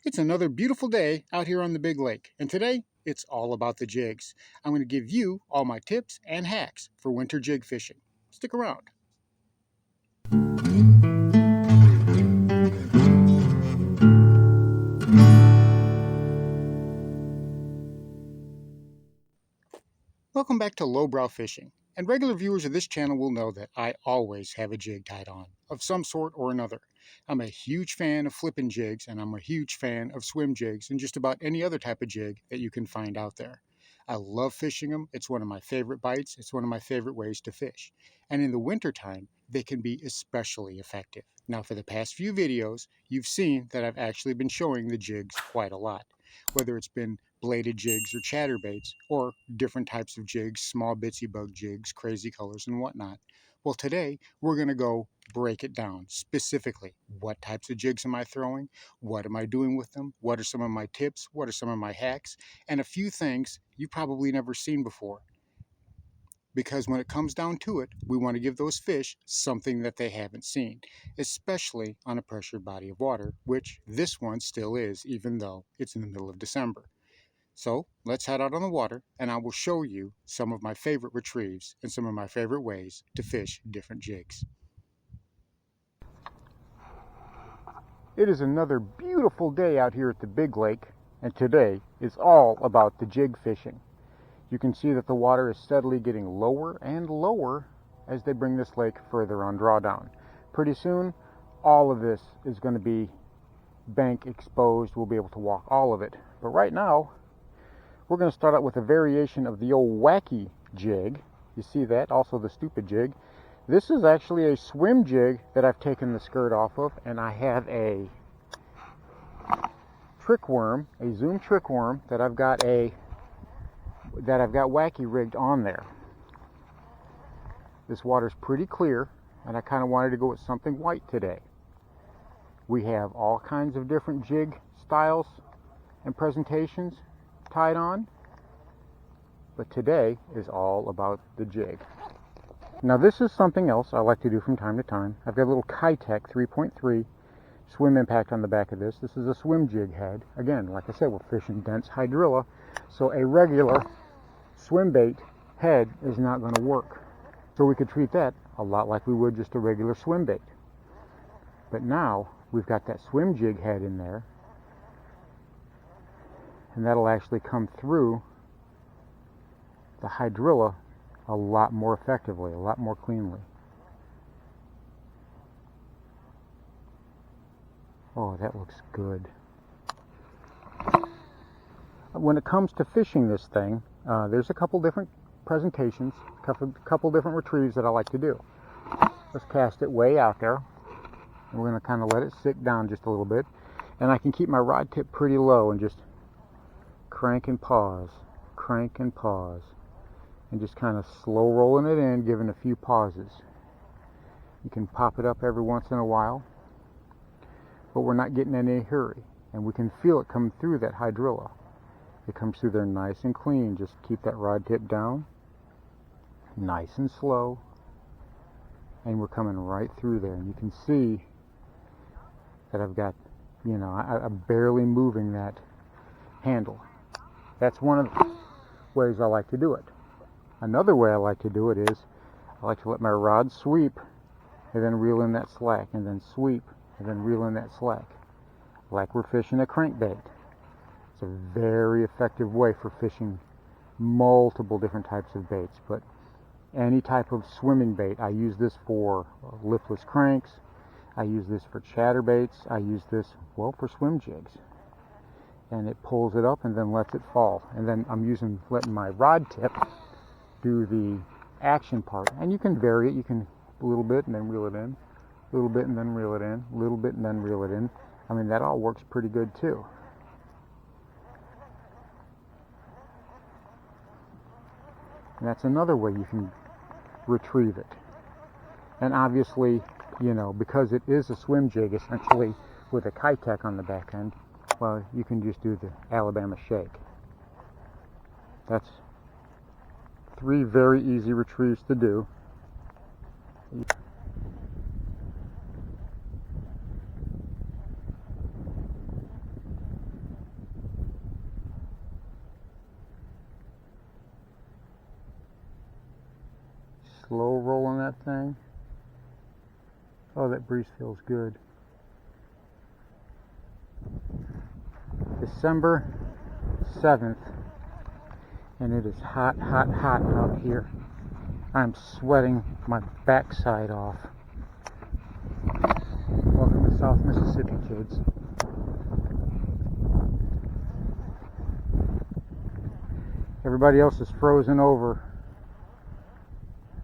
It's another beautiful day out here on the big lake, and today it's all about the jigs. I'm going to give you all my tips and hacks for winter jig fishing. Stick around. Welcome back to Lowbrow Fishing. And regular viewers of this channel will know that I always have a jig tied on, of some sort or another. I'm a huge fan of flipping jigs, and I'm a huge fan of swim jigs and just about any other type of jig that you can find out there. I love fishing them. It's one of my favorite bites. It's one of my favorite ways to fish. And in the wintertime, they can be especially effective. Now, for the past few videos, you've seen that I've actually been showing the jigs quite a lot. Whether it's been bladed jigs or chatterbaits, or different types of jigs, small bitsy bug jigs, crazy colors, and whatnot. Well, today we're going to go break it down specifically. What types of jigs am I throwing? What am I doing with them? What are some of my tips? What are some of my hacks? And a few things you've probably never seen before. Because when it comes down to it, we want to give those fish something that they haven't seen, especially on a pressured body of water, which this one still is, even though it's in the middle of December. So let's head out on the water, and I will show you some of my favorite retrieves and some of my favorite ways to fish different jigs. It is another beautiful day out here at the big lake, and today is all about the jig fishing. You can see that the water is steadily getting lower and lower as they bring this lake further on drawdown. Pretty soon, all of this is going to be bank exposed. We'll be able to walk all of it. But right now, we're going to start out with a variation of the old wacky jig. You see that? Also the stupid jig. This is actually a swim jig that I've taken the skirt off of, and I have a trick worm, a Zoom trick worm that I've got wacky rigged on there. This water's pretty clear, and I kind of wanted to go with something white today. We have all kinds of different jig styles and presentations tied on, but today is all about the jig. Now this is something else I like to do from time to time. I've got a little Kitech 3.3 swim impact on the back of this. This is a swim jig head. Again, like I said, we're fishing dense hydrilla, so a regular swim bait head is not going to work. So we could treat that a lot like we would just a regular swim bait. But now we've got that swim jig head in there, and that'll actually come through the hydrilla a lot more effectively, a lot more cleanly. Oh, that looks good. When it comes to fishing this thing, there's a couple different presentations, a couple different retrieves that I like to do. Let's cast it way out there. And we're going to kind of let it sit down just a little bit. And I can keep my rod tip pretty low and just crank and pause, and just kind of slow rolling it in, giving a few pauses. You can pop it up every once in a while, but we're not getting in any hurry, and we can feel it come through that hydrilla. It comes through there nice and clean. Just keep that rod tip down, nice and slow, and we're coming right through there. And you can see that I've got, I'm barely moving that handle. That's one of the ways I like to do it. Another way I like to do it is I like to let my rod sweep and then reel in that slack, and then sweep and then reel in that slack, like we're fishing a crankbait. It's a very effective way for fishing multiple different types of baits, but any type of swimming bait. I use this for liftless cranks, I use this for chatterbaits, I use this, well, for swim jigs. And it pulls it up and then lets it fall. And then I'm letting my rod tip do the action part. And you can vary it. You can a little bit and then reel it in, a little bit and then reel it in, a little bit and then reel it in. I mean, that all works pretty good too. And that's another way you can retrieve it. And obviously, because it is a swim jig essentially with a Kitech on the back end, well, you can just do the Alabama shake. That's 3 very easy retrieves to do. slow rolling that thing. Oh, that breeze feels good. December 7th, and it is hot, hot, hot out here. I'm sweating my backside off. Welcome to South Mississippi, kids. Everybody else is frozen over.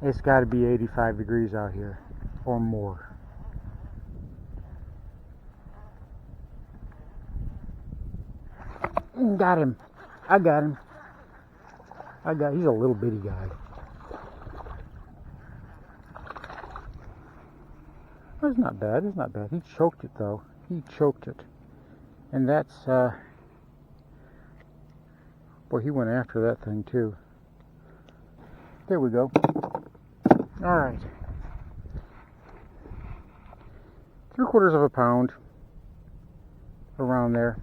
It's got to be 85 degrees out here or more. Got him. I got him. He's a little bitty guy. It's not bad. It's not bad. He choked it though. He choked it. And that's boy, he went after that thing too. There we go. All right. 3/4 of a pound. Around there.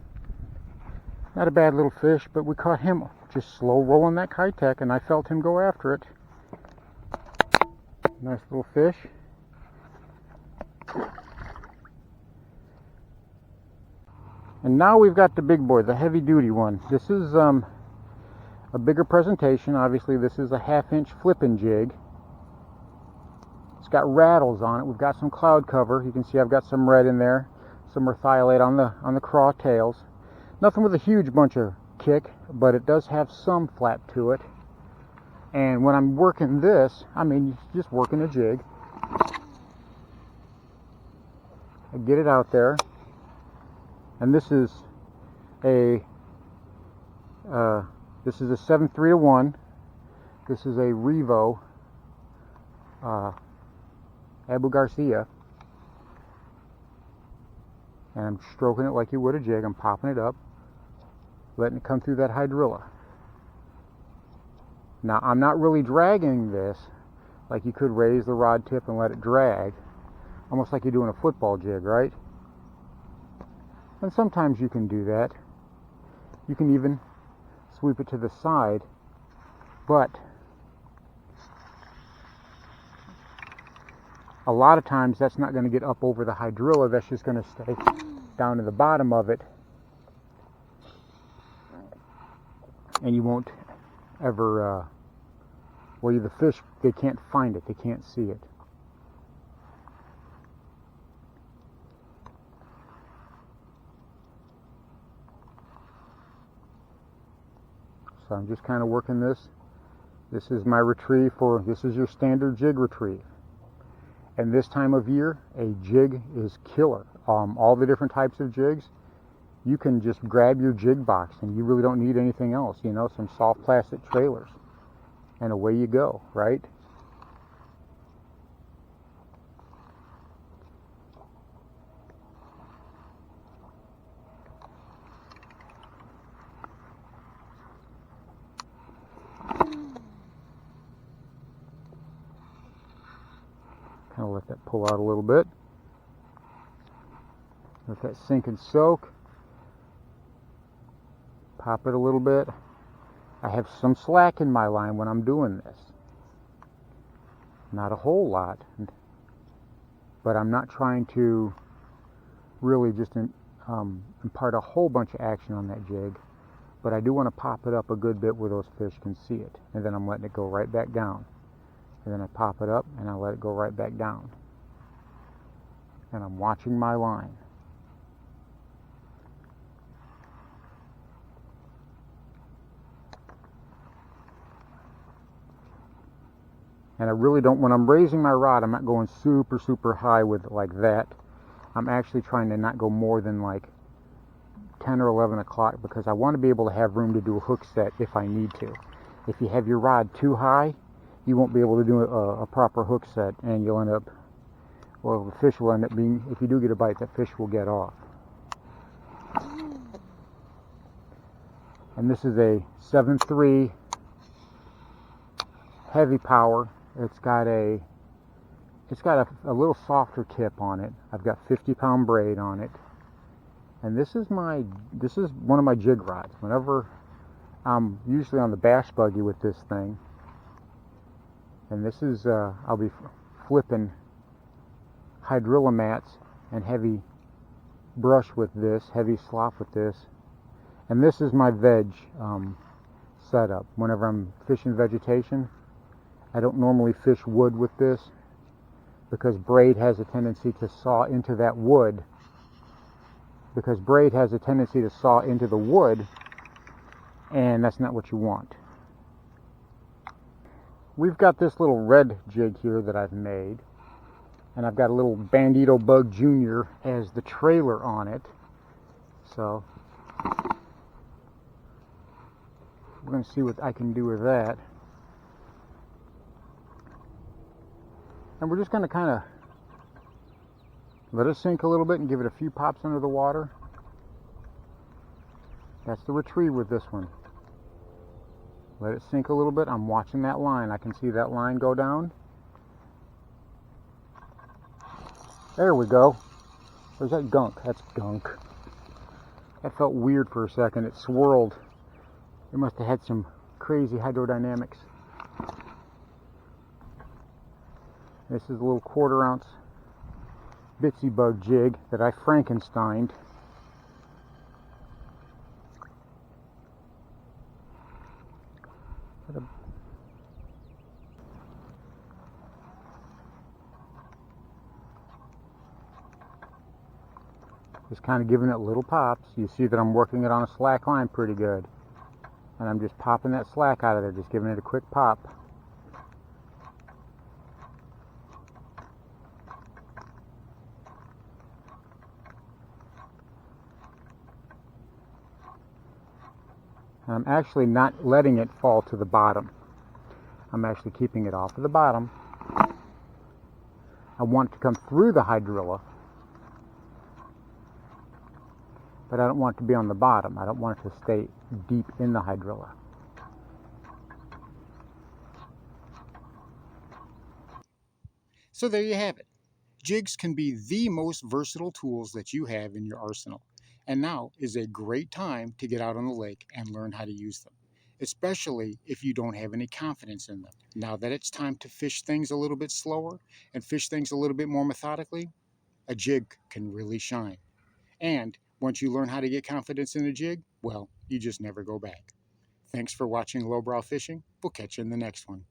Not a bad little fish, but we caught him just slow rolling that Kitech, and I felt him go after it. Nice little fish. And now we've got the big boy, the heavy duty one. This is a bigger presentation. Obviously this is a 1/2-inch flipping jig. It's got rattles on it. We've got some cloud cover. You can see I've got some red in there, some merthiolate on the craw tails. Nothing with a huge bunch of kick, but it does have some flap to it. And when I'm working this, I mean just working a jig. I get it out there, and this is a 7.3-1. This is a Revo Abu Garcia, and I'm stroking it like you would a jig. I'm popping it up, letting it come through that hydrilla. Now I'm not really dragging this like you could raise the rod tip and let it drag, almost like you're doing a football jig, right? And sometimes you can do that. You can even sweep it to the side, but a lot of times that's not going to get up over the hydrilla. That's just going to stay down to the bottom of it, and you won't ever well, the fish, they can't find it, they can't see it. So I'm just kind of working this. This is my retrieve this is your standard jig retrieve. And this time of year, a jig is killer. All the different types of jigs, you can just grab your jig box and you really don't need anything else. You know, some soft plastic trailers, and away you go, right? Kind of let that pull out a little bit. Let that sink and soak. Pop it a little bit. I have some slack in my line when I'm doing this. Not a whole lot, but I'm not trying to really just impart a whole bunch of action on that jig. But I do want to pop it up a good bit where those fish can see it. And then I'm letting it go right back down. And then I pop it up and I let it go right back down. And I'm watching my line. And I really don't, when I'm raising my rod, I'm not going super, super high with it like that. I'm actually trying to not go more than like 10 or 11 o'clock, because I want to be able to have room to do a hook set if I need to. If you have your rod too high, you won't be able to do a proper hook set, and you'll end up, well, the fish will end up being, if you do get a bite, that fish will get off. And this is a 7.3 heavy power. It's got a little softer tip on it. I've got 50-pound braid on it. And this is one of my jig rods. Whenever I'm usually on the bass buggy with this thing, And this is, I'll be flipping hydrilla mats and heavy brush with this, heavy slop with this. And this is my veg setup. Whenever I'm fishing vegetation, I don't normally fish wood with this because braid has a tendency to saw into that wood. Because braid has a tendency to saw into the wood, and that's not what you want. We've got this little red jig here that I've made, and I've got a little Bandito Bug Jr. as the trailer on it. So we're going to see what I can do with that. And we're just going to kind of let it sink a little bit and give it a few pops under the water. That's the retrieve with this one. Let it sink a little bit. I'm watching that line. I can see that line go down. There we go. Where's that gunk? That's gunk. That felt weird for a second. It swirled. It must have had some crazy hydrodynamics. This is a little 1/4 ounce bitsy bug jig that I Frankensteined. Just kind of giving it little pops. You see that I'm working it on a slack line pretty good. And I'm just popping that slack out of there, just giving it a quick pop. And I'm actually not letting it fall to the bottom. I'm actually keeping it off of the bottom. I want it to come through the hydrilla, but I don't want it to be on the bottom. I don't want it to stay deep in the hydrilla. So there you have it. Jigs can be the most versatile tools that you have in your arsenal. And now is a great time to get out on the lake and learn how to use them, especially if you don't have any confidence in them. Now that it's time to fish things a little bit slower and fish things a little bit more methodically, a jig can really shine. And once you learn how to get confidence in a jig, well, you just never go back. Thanks for watching Lowbrow Fishing. We'll catch you in the next one.